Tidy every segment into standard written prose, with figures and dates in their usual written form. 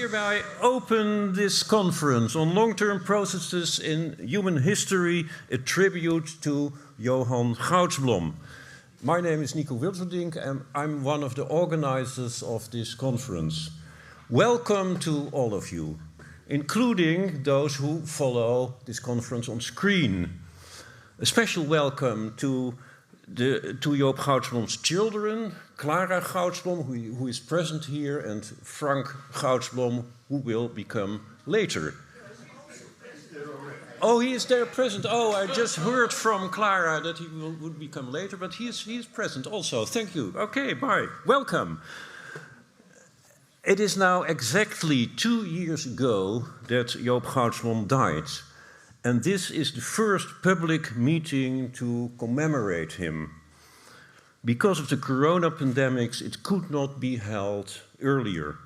hereby open this conference on long-term processes in human history, a tribute to Johan Goudsblom. My name is Nico Wilterdink and I'm one of the organizers of this conference. Welcome to all of you, including those who follow this conference on screen. A special welcome to Joop Goudsblom's children, Clara Goudsblom, who is present here, and Frank Goudsblom, who will become later. Oh, he is there present. Oh, I just heard from Clara that he would become later, but he is present also. Thank you. Okay, bye. Welcome. It is now exactly 2 years ago that Joop Goudsblom died. And this is the first public meeting to commemorate him. Because of the corona pandemics, it could not be held earlier.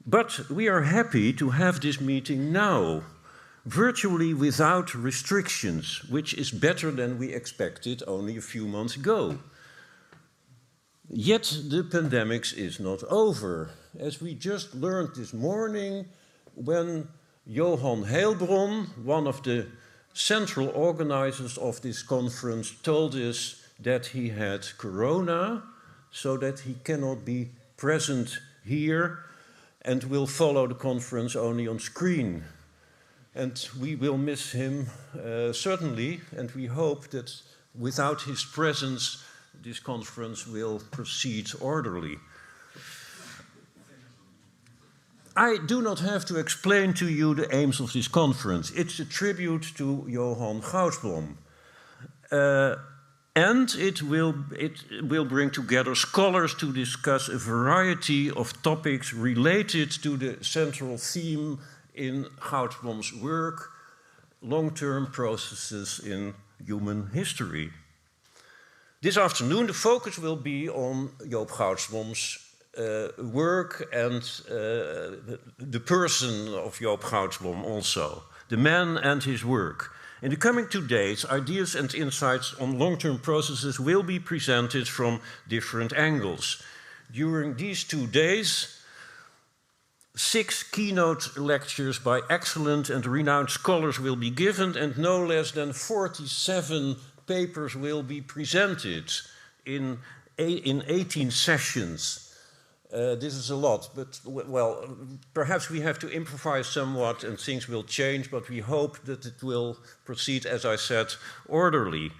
But we are happy to have this meeting now, virtually without restrictions, which is better than we expected only a few months ago. Yet the pandemic is not over, as we just learned this morning when Johan Goudsblom, one of the central organizers of this conference, told us that he had corona, so that he cannot be present here and will follow the conference only on screen. And we will miss him certainly, and we hope that without his presence, this conference will proceed orderly. I do not have to explain to you the aims of this conference. It's a tribute to Johan Goudsblom. And it will bring together scholars to discuss a variety of topics related to the central theme in Goudsblom's work, long-term processes in human history. This afternoon, the focus will be on Joop Goudsblom's work and the person of Joop Goudsblom also, the man and his work. In the coming 2 days, ideas and insights on long-term processes will be presented from different angles. During these 2 days, 6 keynote lectures by excellent and renowned scholars will be given, and no less than 47 papers will be presented in 18 sessions. This is a lot, but, well, perhaps we have to improvise somewhat and things will change, but we hope that it will proceed, as I said, orderly.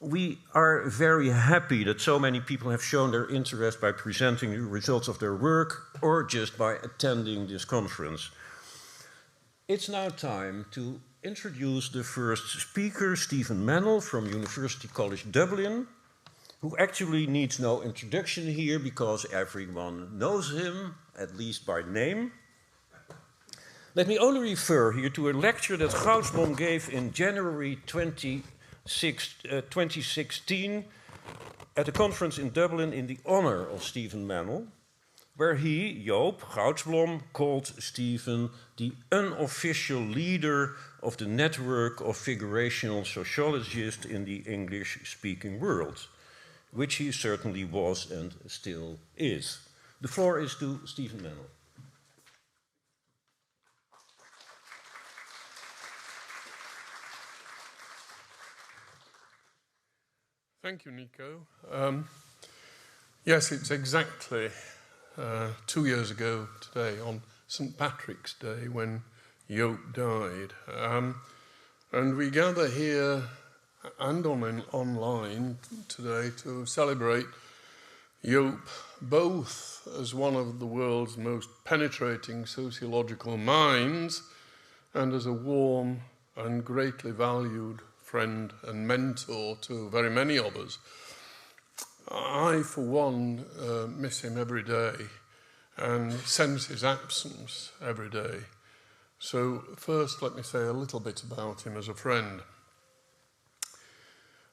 We are very happy that so many people have shown their interest by presenting the results of their work or just by attending this conference. It's now time to introduce the first speaker, Stephen Mennell from University College Dublin, who actually needs no introduction here because everyone knows him, at least by name. Let me only refer here to a lecture that Goudsblom gave in January 2016 at a conference in Dublin in the honor of Stephen Mennell, where he, Joop Goudsblom, called Stephen the unofficial leader of the network of figurational sociologists in the English-speaking world, which he certainly was and still is. The floor is to Stephen Mennell. Thank you, Nico. Yes, it's exactly 2 years ago today, on St. Patrick's Day, when Joop died. And we gather here and online today to celebrate Joop both as one of the world's most penetrating sociological minds and as a warm and greatly valued friend and mentor to very many of us. I, for one, miss him every day and sense his absence every day. So first, let me say a little bit about him as a friend.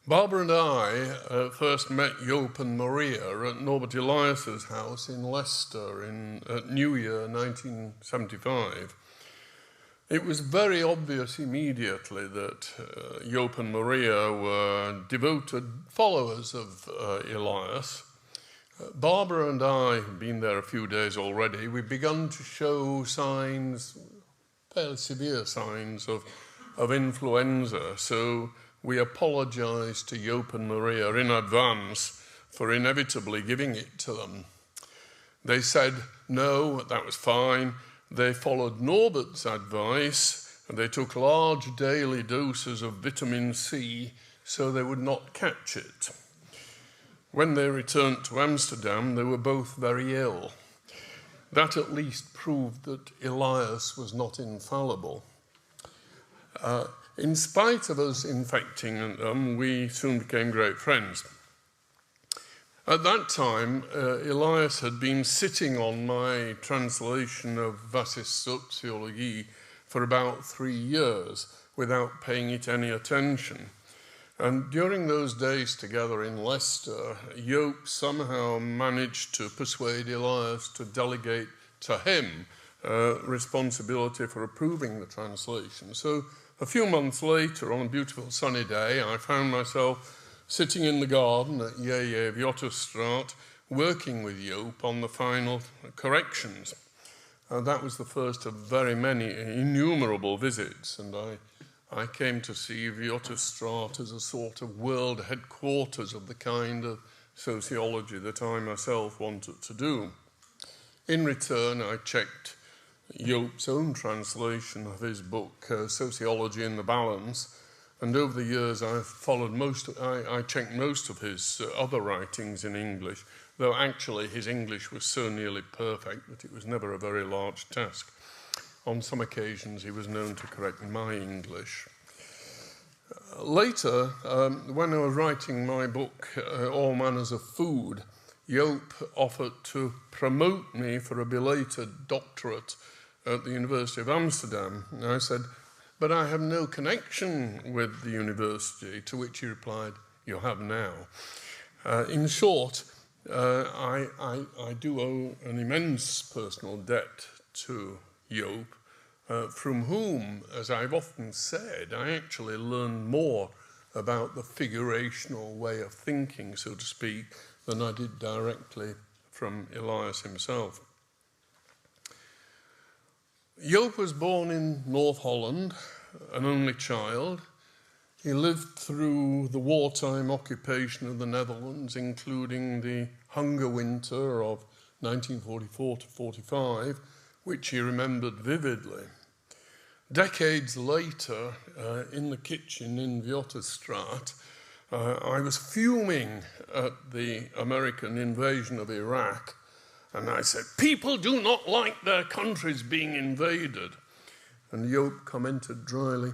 Barbara and I first met Joop and Maria at Norbert Elias's house in Leicester at New Year 1975. It was very obvious immediately that Joop and Maria were devoted followers of Elias, Barbara and I have been there a few days already. We've begun to show signs, fairly severe signs of influenza, so we apologise to Joop and Maria in advance for inevitably giving it to them. They said no, that was fine. They followed Norbert's advice and they took large daily doses of vitamin C so they would not catch it. When they returned to Amsterdam, they were both very ill. That at least proved that Elias was not infallible. In spite of us infecting them, we soon became great friends. At that time, Elias had been sitting on my translation of Vassis Sociologie for about 3 years without paying it any attention. And during those days together in Leicester, Joop somehow managed to persuade Elias to delegate to him responsibility for approving the translation. So a few months later, on a beautiful sunny day, I found myself sitting in the garden at J.J. Vjotterstraat, working with Joop on the final corrections. That was the first of very many innumerable visits, and I came to see Vjotterstraat as a sort of world headquarters of the kind of sociology that I myself wanted to do. In return, I checked Joop's own translation of his book, Sociology in the Balance, and over the years I checked most of his other writings in English, though actually his English was so nearly perfect that it was never a very large task. On some occasions he was known to correct my English. Later, when I was writing my book, All Manners of Food, Joop offered to promote me for a belated doctorate at the University of Amsterdam. And I said, but I have no connection with the university, to which he replied, you have now. In short, I do owe an immense personal debt to Joop, from whom, as I've often said, I actually learned more about the figurational way of thinking, so to speak, than I did directly from Elias himself. Joop was born in North Holland, an only child. He lived through the wartime occupation of the Netherlands, including the hunger winter of 1944 to 45, which he remembered vividly. Decades later, in the kitchen in Vjotterstraat, I was fuming at the American invasion of Iraq, and I said, people do not like their countries being invaded. And Joop commented dryly,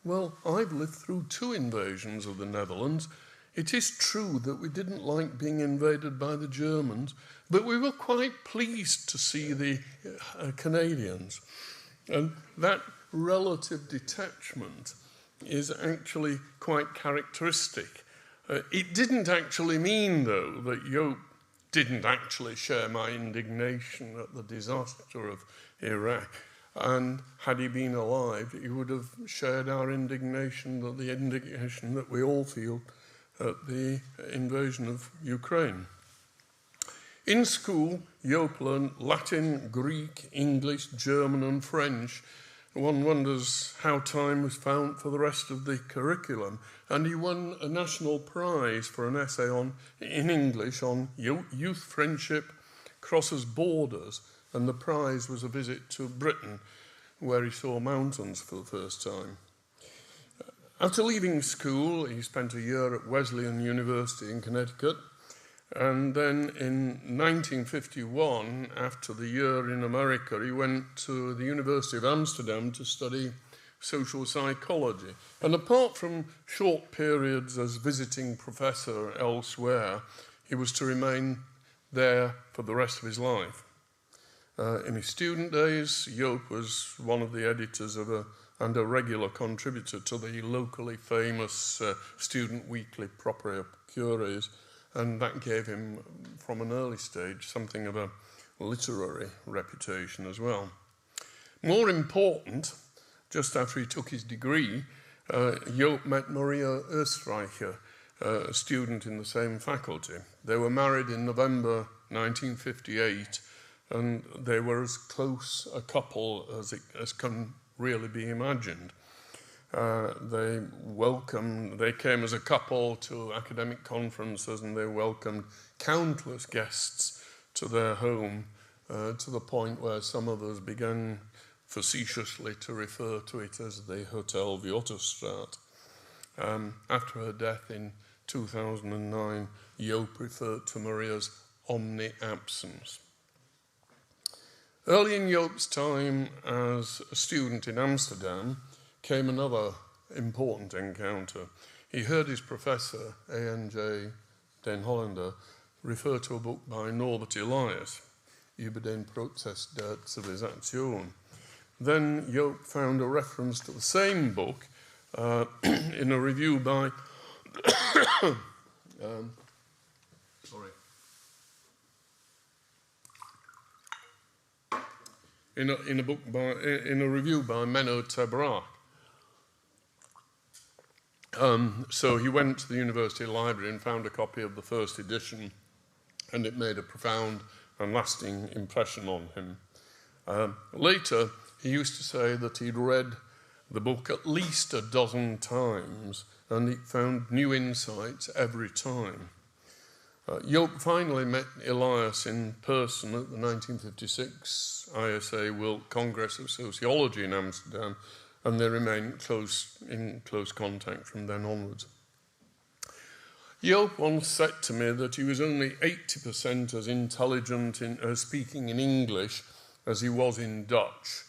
well, I've lived through 2 invasions of the Netherlands. It is true that we didn't like being invaded by the Germans, but we were quite pleased to see the Canadians. And that relative detachment is actually quite characteristic. It didn't actually mean, though, that Joop didn't actually share my indignation at the disaster of Iraq. And had he been alive, he would have shared our indignation, the indignation that we all feel at the invasion of Ukraine. In school, Joop learned Latin, Greek, English, German and French. One wonders how time was found for the rest of the curriculum. And he won a national prize for an essay in English on youth friendship crosses borders, and the prize was a visit to Britain, where he saw mountains for the first time. After leaving school, he spent a year at Wesleyan University in Connecticut, and then in 1951, after the year in America, he went to the University of Amsterdam to study social psychology. And apart from short periods as visiting professor elsewhere, he was to remain there for the rest of his life. In his student days, Joop was one of the editors of and a regular contributor to the locally famous student weekly Propria Cures, and that gave him, from an early stage, something of a literary reputation as well. More important, just after he took his degree, Joop met Maria Österreicher, a student in the same faculty. They were married in November 1958, and they were as close a couple as can really be imagined. They came as a couple to academic conferences, and they welcomed countless guests to their home, to the point where some of us began facetiously to refer to it as the Hotel Wioterstraat. After her death in 2009, Joop referred to Maria's omni-absence. Early in Joop's time as a student in Amsterdam came another important encounter. He heard his professor, A.N.J. Den Hollander, refer to a book by Norbert Elias, Über den Prozess der Zivilisation. Then Joop found a reference to the same book in a review by in a review by Menno ter Braak. So he went to the university library and found a copy of the first edition, and it made a profound and lasting impression on him. Later, he used to say that he'd read the book at least a dozen times, and he found new insights every time. Joop finally met Elias in person at the 1956 ISA World Congress of Sociology in Amsterdam, and they remained in close contact from then onwards. Joop once said to me that he was only 80% as intelligent in speaking in English as he was in Dutch,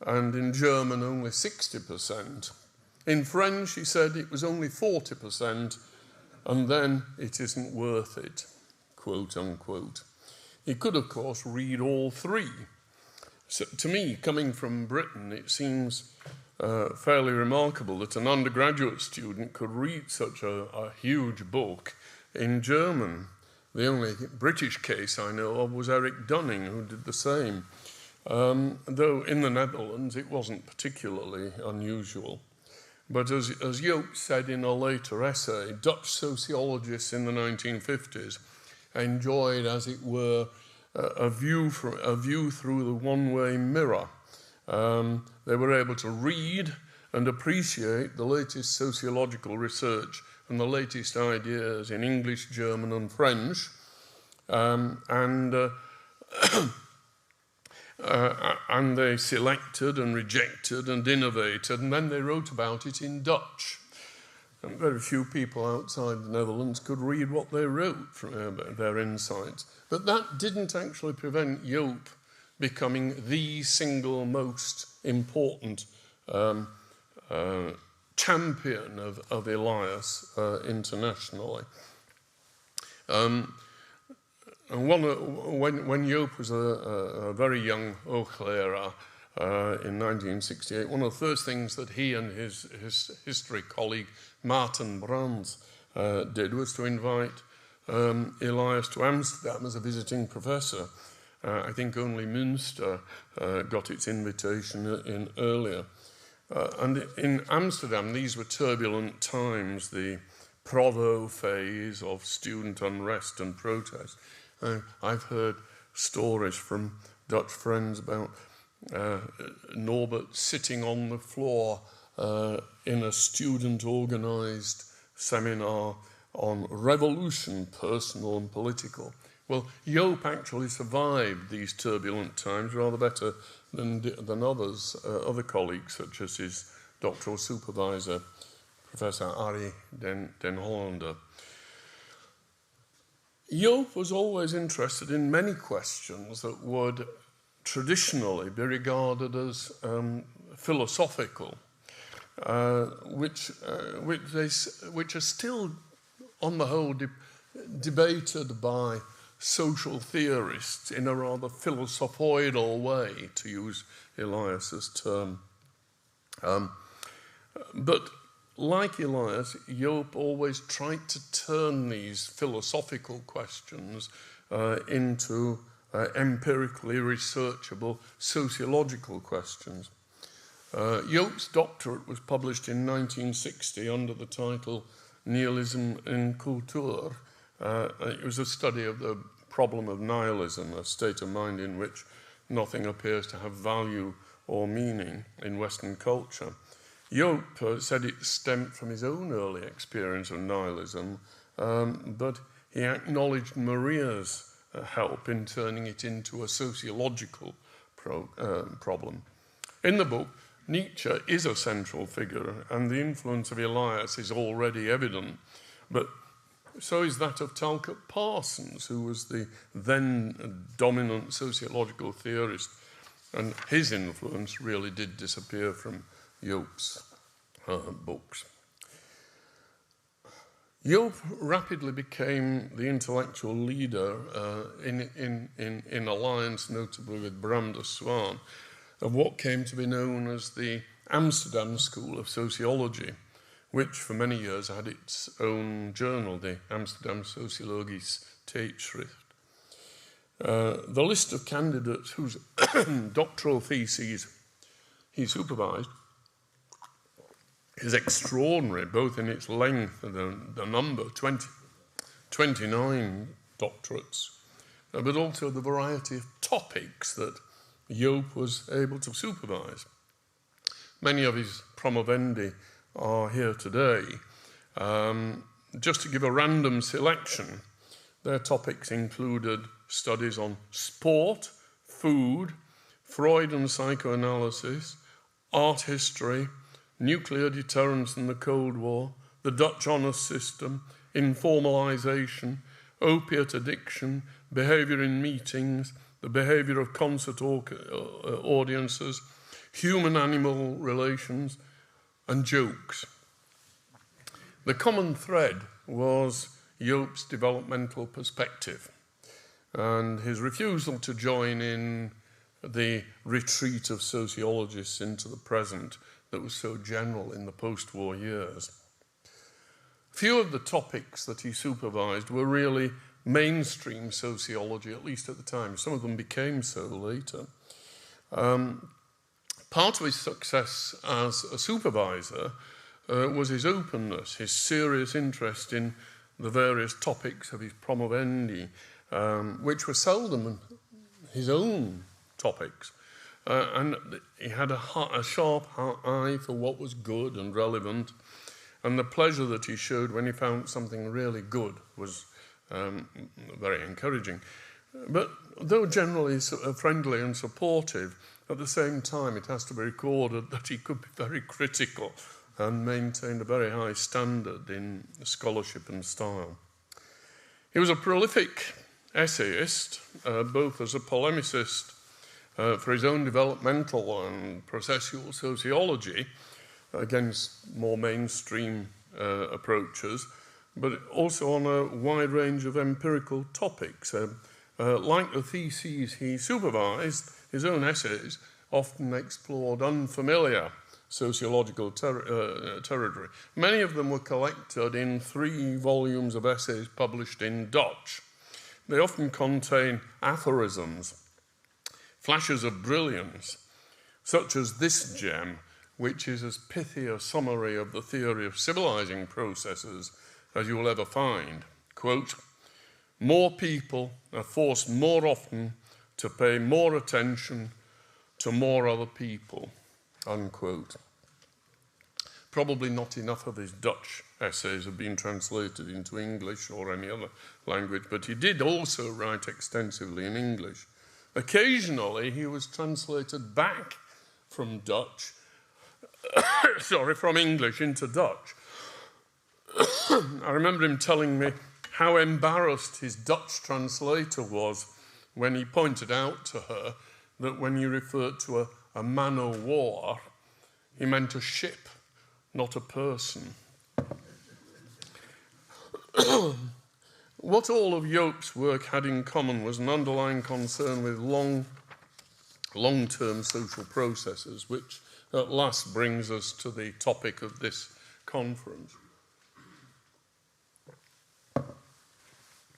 and in German only 60%. In French, he said it was only 40%, and then it isn't worth it, quote unquote. He could, of course, read all three. So, to me, coming from Britain, it seems fairly remarkable that an undergraduate student could read such a huge book in German. The only British case I know of was Eric Dunning, who did the same. Though in the Netherlands it wasn't particularly unusual. But as Joop said in a later essay, Dutch sociologists in the 1950s enjoyed, as it were, a view through the one-way mirror. They were able to read and appreciate the latest sociological research and the latest ideas in English, German and French, and they selected and rejected and innovated, and then they wrote about it in Dutch. And very few people outside the Netherlands could read what they wrote from their insights. But that didn't actually prevent Joop becoming the single most important champion of Elias internationally. And when Joop was a very young hoogleraar in 1968, one of the first things that he and his history colleague Maarten Brands did was to invite Elias to Amsterdam as a visiting professor. I think only Münster got its invitation in earlier. And in Amsterdam, these were turbulent times, the provo phase of student unrest and protest. I've heard stories from Dutch friends about Norbert sitting on the floor in a student-organised seminar on revolution, personal and political. Well, Joop actually survived these turbulent times rather better than other colleagues, such as his doctoral supervisor, Professor Arie den Hollander. Joop was always interested in many questions that would traditionally be regarded as philosophical, which are still, on the whole, debated by social theorists in a rather philosophoidal way, to use Elias's term. But like Elias, Joop always tried to turn these philosophical questions into empirically researchable sociological questions. Joop's doctorate was published in 1960 under the title Nihilism in Kultur. It was a study of the problem of nihilism, a state of mind in which nothing appears to have value or meaning in Western culture. Joop said it stemmed from his own early experience of nihilism, but he acknowledged Maria's help in turning it into a sociological problem. In the book, Nietzsche is a central figure, and the influence of Elias is already evident, but so is that of Talcott Parsons, who was the then dominant sociological theorist, and his influence really did disappear from Joop's books. Joop rapidly became the intellectual leader in alliance, notably with Bram de Zwaan, of what came to be known as the Amsterdam School of Sociology, which for many years had its own journal, the Amsterdam Sociologisch Tijdschrift. The list of candidates whose doctoral theses he supervised is extraordinary, both in its length and the number, 29 doctorates, but also the variety of topics that Joop was able to supervise. Many of his promovendi are here today. Just to give a random selection, their topics included studies on sport, food, Freud and psychoanalysis, art history, nuclear deterrence in the Cold War, the Dutch honours system, informalisation, opiate addiction, behaviour in meetings, the behaviour of concert audiences, human-animal relations, and jokes. The common thread was Joop's developmental perspective and his refusal to join in the retreat of sociologists into the present that was so general in the post-war years. Few of the topics that he supervised were really mainstream sociology, at least at the time. Some of them became so later. Part of his success as a supervisor was his openness, his serious interest in the various topics of his promovendi, which were seldom his own topics. And he had a sharp eye for what was good and relevant, and the pleasure that he showed when he found something really good was very encouraging. But though generally friendly and supportive, at the same time it has to be recorded that he could be very critical and maintained a very high standard in scholarship and style. He was a prolific essayist, both as a polemicist for his own developmental and processual sociology against more mainstream approaches, but also on a wide range of empirical topics. Like the theses he supervised, his own essays often explored unfamiliar sociological territory. Many of them were collected in 3 volumes of essays published in Dutch. They often contain aphorisms, flashes of brilliance, such as this gem, which is as pithy a summary of the theory of civilizing processes as you will ever find. Quote, "More people are forced more often to pay more attention to more other people," unquote. Probably not enough of his Dutch essays have been translated into English or any other language, but he did also write extensively in English. Occasionally, he was translated back from Dutch, from English into Dutch. I remember him telling me how embarrassed his Dutch translator was when he pointed out to her that when you referred to a man o' war, he meant a ship, not a person. What all of Joop's work had in common was an underlying concern with long-term social processes, which at last brings us to the topic of this conference.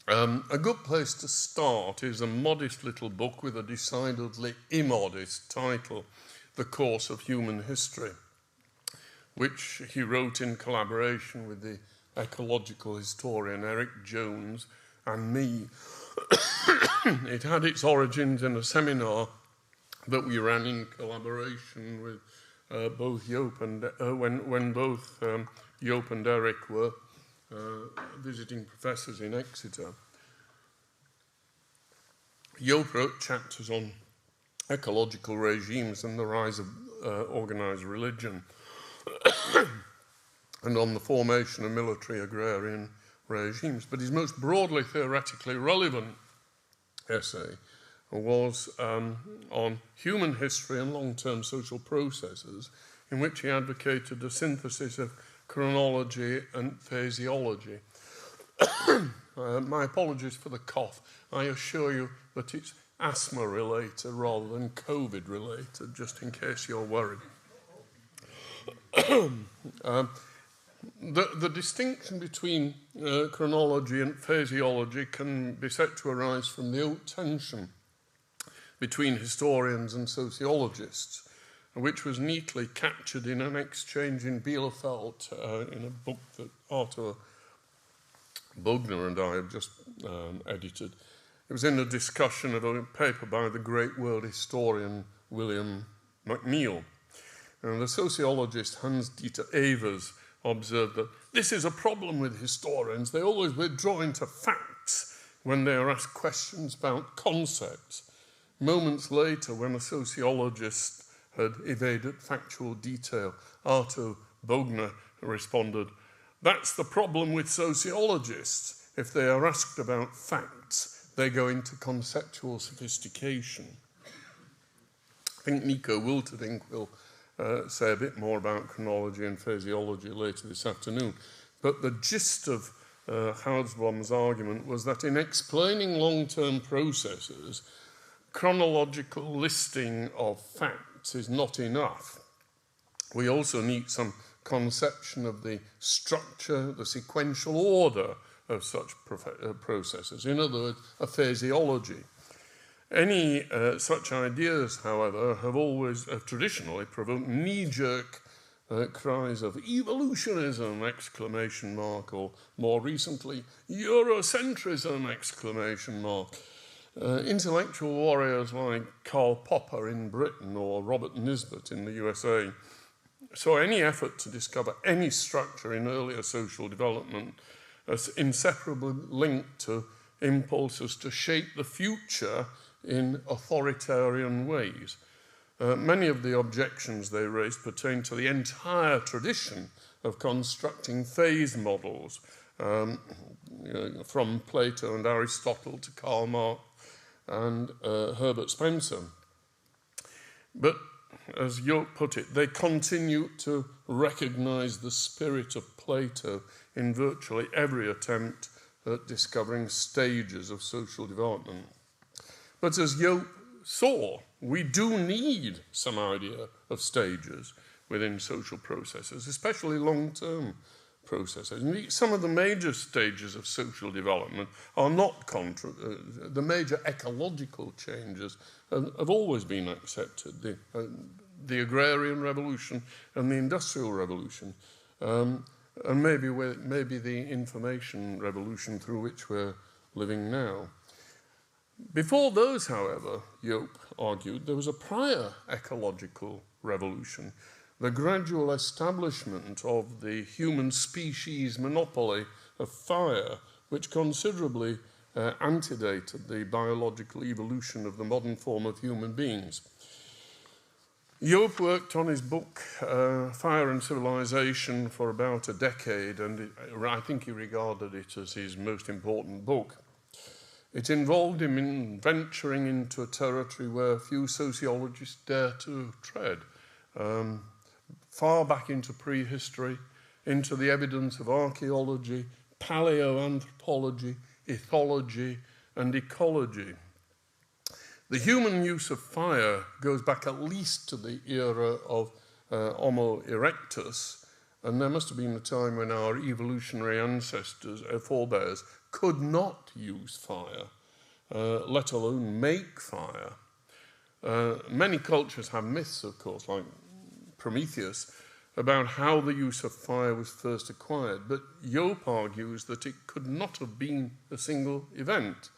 A good place to start is a modest little book with a decidedly immodest title, The Course of Human History, which he wrote in collaboration with the ecological historian Eric Jones and me. It had its origins in a seminar that we ran in collaboration with both Joop and when both Joop and Eric were visiting professors in Exeter. Joop wrote chapters on ecological regimes and the rise of organised religion, and on the formation of military agrarian regimes. But his most broadly theoretically relevant essay was on human history and long-term social processes, in which he advocated a synthesis of chronology and physiology. My apologies for the cough. I assure you that it's asthma-related rather than COVID-related, just in case you're worried. The distinction between chronology and physiology can be said to arise from the old tension between historians and sociologists, which was neatly captured in an exchange in Bielefeld in a book that Arthur Bogner and I have just edited. It was in a discussion of a paper by the great world historian William Mennell. And the sociologist Hans-Dieter Evers observed that this is a problem with historians. They always withdraw into facts when they are asked questions about concepts. Moments later, when a sociologist had evaded factual detail, Arthur Bogner responded, "That's the problem with sociologists. If they are asked about facts, they go into conceptual sophistication." I think Nico Wilterdink will say a bit more about chronology and physiology later this afternoon. But the gist of Goudsblom's argument was that in explaining long-term processes, chronological listing of facts is not enough. We also need some conception of the structure, the sequential order of such processes. In other words, a physiology. Any such ideas, however, have traditionally provoked knee-jerk cries of evolutionism, exclamation mark, or more recently, Eurocentrism, exclamation mark. Intellectual warriors like Karl Popper in Britain or Robert Nisbet in the USA saw any effort to discover any structure in earlier social development as inseparably linked to impulses to shape the future in authoritarian ways. Many of the objections they raised pertain to the entire tradition of constructing phase models, from Plato and Aristotle to Karl Marx and Herbert Spencer. But, as Joop put it, they continue to recognize the spirit of Plato in virtually every attempt at discovering stages of social development. But as Joop saw, we do need some idea of stages within social processes, especially long-term processes. Indeed, some of the major stages of social development are not the major ecological changes have always been accepted. The agrarian revolution and the industrial revolution, and maybe the information revolution through which we're living now. Before those, however, Joop argued, there was a prior ecological revolution, the gradual establishment of the human species monopoly of fire, which considerably antedated the biological evolution of the modern form of human beings. Joop worked on his book, Fire and Civilization, for about a decade, and I think he regarded it as his most important book. It involved him in venturing into a territory where few sociologists dare to tread, far back into prehistory, into the evidence of archaeology, paleoanthropology, ethology, and ecology. The human use of fire goes back at least to the era of Homo erectus, and there must have been a time when our evolutionary ancestors, forebears, could not use fire, let alone make fire. Many cultures have myths, of course, like Prometheus, about how the use of fire was first acquired, but Joop argues that it could not have been a single event.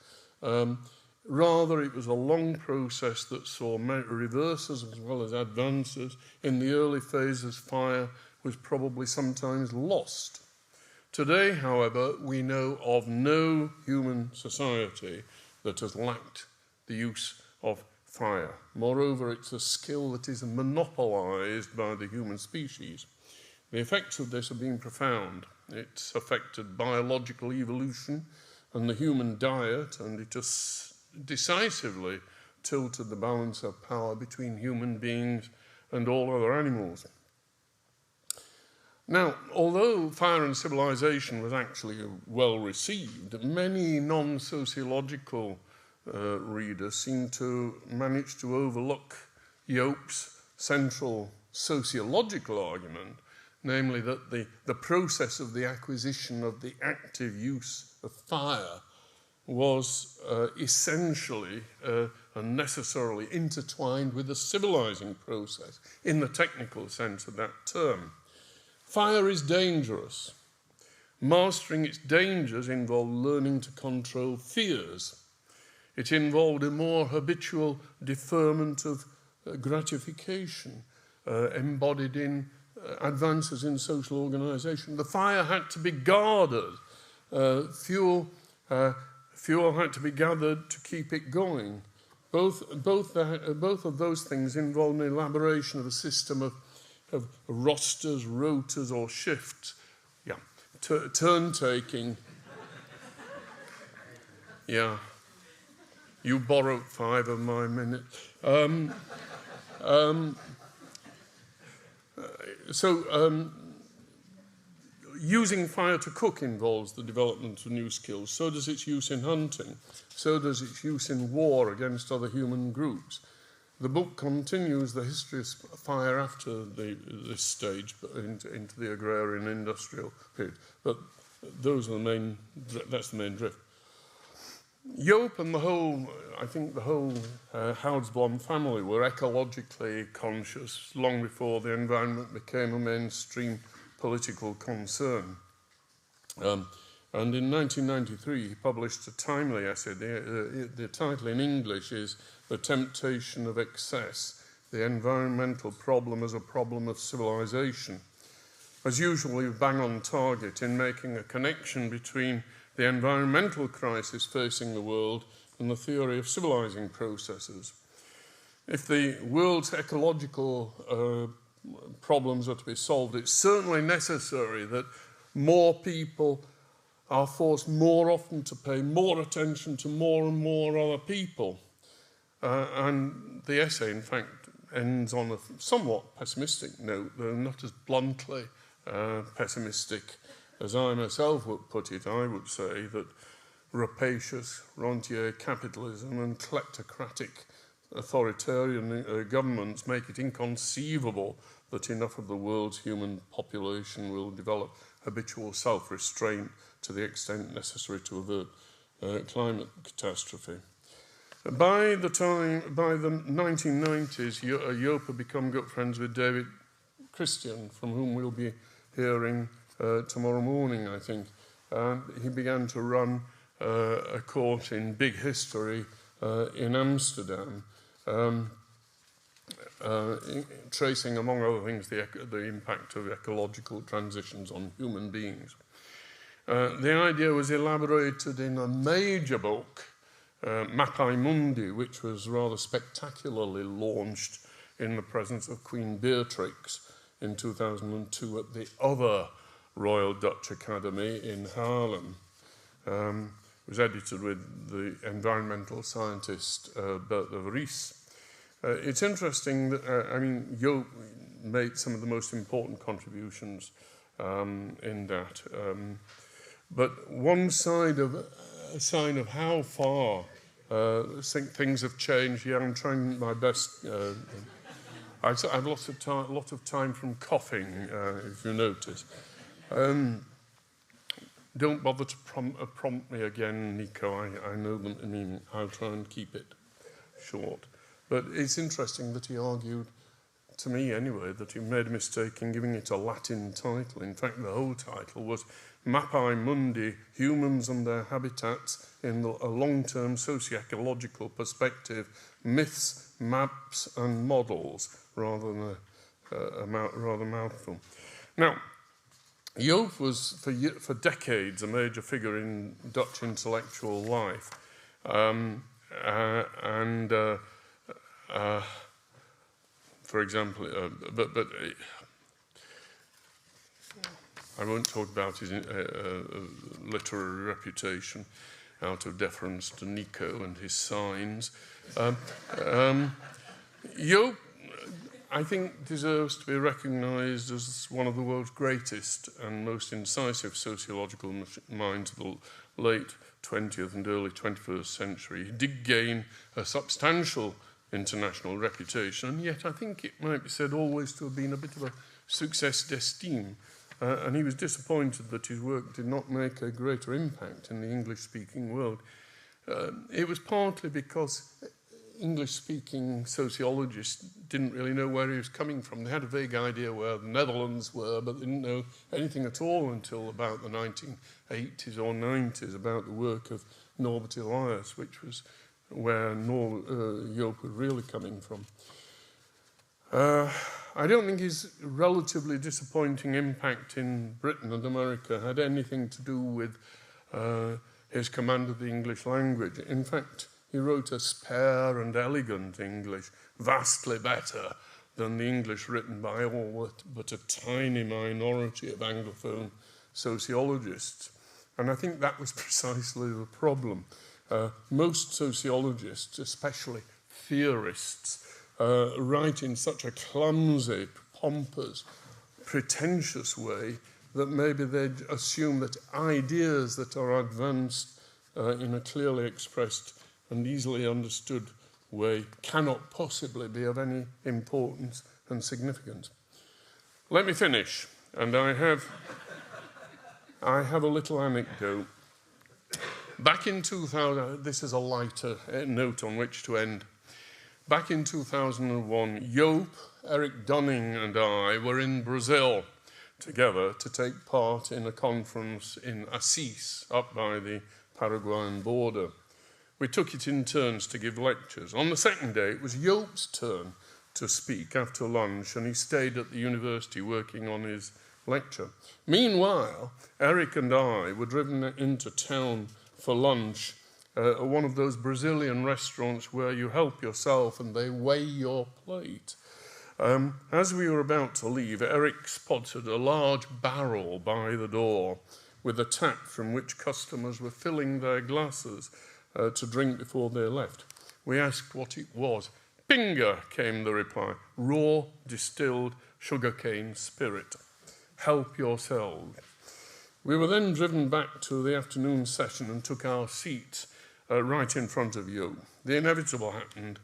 Rather, it was a long process that saw reverses as well as advances. In the early phases, fire was probably sometimes lost. Today, however, we know of no human society that has lacked the use of fire. Moreover, it's a skill that is monopolized by the human species. The effects of this have been profound. It's affected biological evolution and the human diet, and it has decisively tilted the balance of power between human beings and all other animals. Now, although Fire and Civilization was actually well received, many non-sociological readers seem to manage to overlook Joop's central sociological argument, namely that the process of the acquisition of the active use of fire was essentially and necessarily intertwined with the civilizing process in the technical sense of that term. Fire is dangerous. Mastering its dangers involved learning to control fears. It involved a more habitual deferment of gratification embodied in advances in social organisation. The fire had to be guarded. Fuel had to be gathered to keep it going. Both of those things involved an elaboration of a system of rosters, rotas, or shifts. Yeah, turn-taking. Yeah. You borrowed 5 of my minutes. Using fire to cook involves the development of new skills. So does its use in hunting. So does its use in war against other human groups. The book continues the history of fire after this stage into the agrarian industrial period. But that's the main drift. Joop and the whole Goudsblom family were ecologically conscious long before the environment became a mainstream political concern. And in 1993, he published a timely essay. The title in English is The Temptation of Excess, the Environmental Problem as a Problem of Civilization. As usual, he was bang on target in making a connection between the environmental crisis facing the world and the theory of civilizing processes. If the world's ecological problems are to be solved, it's certainly necessary that more people are forced more often to pay more attention to more and more other people. And the essay, in fact, ends on a somewhat pessimistic note, though not as bluntly pessimistic as I myself would put it. I would say that rapacious, rentier capitalism and kleptocratic authoritarian governments make it inconceivable that enough of the world's human population will develop habitual self-restraint to the extent necessary to avert climate catastrophe. By the 1990s, Joop had become good friends with David Christian, from whom we'll be hearing tomorrow morning, I think. He began to run a court in big history in Amsterdam, tracing, among other things, the impact of ecological transitions on human beings. The idea was elaborated in a major book, Mapai Mundi, which was rather spectacularly launched in the presence of Queen Beatrix in 2002 at the other Royal Dutch Academy in Haarlem. It was edited with the environmental scientist Bert de Vries. It's interesting that, Joop made some of the most important contributions in that. But one sign of how far things have changed, yeah, I'm trying my best. I've lost a lot of time from coughing, if you notice. Don't bother to prompt me again, Nico. I know them. I mean, I'll try and keep it short. But it's interesting that he argued to me anyway, that he made a mistake in giving it a Latin title. In fact, the whole title was Mappae Mundi, Humans and Their Habitats in a Long-Term Socio-Ecological Perspective, Myths, Maps and Models, rather than rather mouthful. Now, Joop was for decades a major figure in Dutch intellectual life. For example, but I won't talk about his literary reputation out of deference to Nico and his signs. Joop, I think, deserves to be recognised as one of the world's greatest and most incisive sociological minds of the late 20th and early 21st century. He did gain a substantial international reputation, and yet I think it might be said always to have been a bit of a success d'estime. And he was disappointed that his work did not make a greater impact in the English-speaking world. It was partly because English-speaking sociologists didn't really know where he was coming from. They had a vague idea where the Netherlands were, but they didn't know anything at all until about the 1980s or 90s about the work of Norbert Elias, which was where Joop was really coming from. I don't think his relatively disappointing impact in Britain and America had anything to do with his command of the English language. In fact, he wrote a spare and elegant English, vastly better than the English written by all but a tiny minority of Anglophone sociologists. And I think that was precisely the problem. Most sociologists, especially theorists, write in such a clumsy, pompous, pretentious way that maybe they assume that ideas that are advanced in a clearly expressed and easily understood way cannot possibly be of any importance and significance. Let me finish, and I have a little anecdote. Back in 2000, this is a lighter note on which to end. Back in 2001, Joop, Eric Dunning and I were in Brazil together to take part in a conference in Assis, up by the Paraguayan border. We took it in turns to give lectures. On the second day, it was Joop's turn to speak after lunch, and he stayed at the university working on his lecture. Meanwhile, Eric and I were driven into town for lunch at one of those Brazilian restaurants where you help yourself and they weigh your plate. As we were about to leave, Eric spotted a large barrel by the door with a tap from which customers were filling their glasses to drink before they left. We asked what it was. Pinga, came the reply, raw distilled sugarcane spirit. Help yourselves. We were then driven back to the afternoon session and took our seats right in front of Joop. The inevitable happened.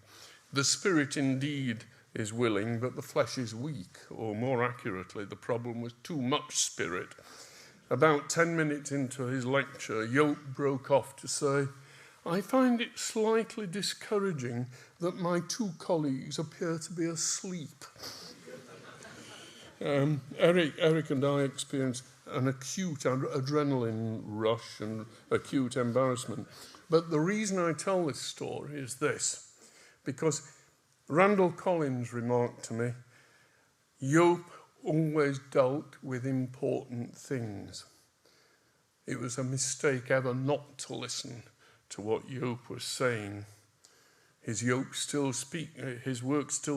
The spirit indeed is willing, but the flesh is weak, or more accurately, the problem was too much spirit. About 10 minutes into his lecture, Joop broke off to say, I find it slightly discouraging that my two colleagues appear to be asleep. Eric and I experienced an acute adrenaline rush and acute embarrassment. But the reason I tell this story is this, because Randall Collins remarked to me, Joop always dealt with important things. It was a mistake ever not to listen to what Joop was saying. His work still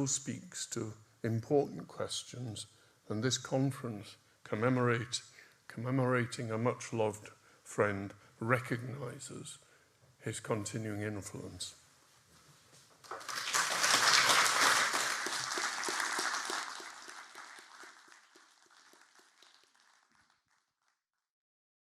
speaks to important questions, and this conference, commemorating a much-loved friend, recognises his continuing influence.